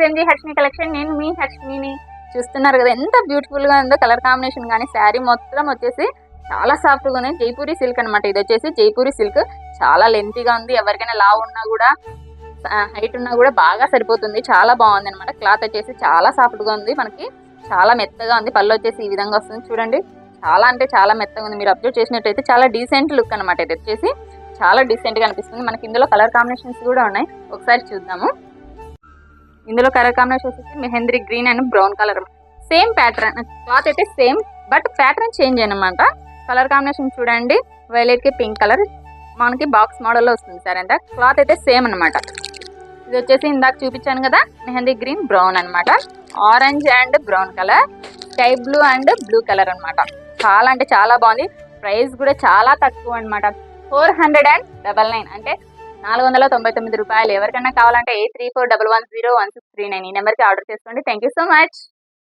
MG Harshini collection. నేను మీ హర్షిని. చూస్తున్నారు కదా ఎంత బ్యూటిఫుల్ గా ఉందో కలర్ కాంబినేషన్ కానీ. శారీ మొత్తం వచ్చేసి చాలా సాఫ్ట్ గా ఉంది. జైపూరి సిల్క్ అనమాట. ఇది వచ్చేసి జైపూరి సిల్క్. చాలా లెంతీగా ఉంది. ఎవరికైనా లావు ఉన్నా కూడా హైట్ ఉన్నా కూడా బాగా సరిపోతుంది. చాలా బాగుంది అనమాట. క్లాత్ వచ్చేసి చాలా సాఫ్ట్ గా ఉంది. మనకి చాలా మెత్తగా ఉంది. పళ్ళు వచ్చేసి ఈ విధంగా వస్తుంది చూడండి. చాలా అంటే చాలా మెత్తగా ఉంది. మీరు అబ్జర్వ్ చేసినట్టయితే చాలా డీసెంట్ లుక్ అనమాట. ఇది వచ్చేసి చాలా డీసెంట్ గా అనిపిస్తుంది. మనకి ఇందులో కలర్ కాంబినేషన్స్ కూడా ఉన్నాయి. ఒకసారి చూద్దాము. ఇందులో కలర్ కాంబినేషన్ వచ్చేసి mehndi green and brown colour. Same pattern. Cloth అయితే సేమ్ బట్ ప్యాటర్న్ చేంజ్ అనమాట. కలర్ కాంబినేషన్ చూడండి. వైలెట్ కి పింక్ కలర్ మనకి బాక్స్ మోడల్లో వస్తుంది సార్. అంతా క్లాత్ అయితే సేమ్ అనమాట. ఇది వచ్చేసి ఇందాక చూపించాను కదా మెహందీ గ్రీన్ బ్రౌన్ అనమాట. Orange and brown colour, sky blue and blue colour అనమాట. చాలా అంటే చాలా బాగుంది. ప్రైస్ కూడా చాలా తక్కువ అనమాట. 499 అంటే 499 రూపాయలు. ఎవరికైనా కావాలంటే 8341101639 ఈ నెంబర్కి ఆర్డర్ చేసుకోండి. Thank you so much.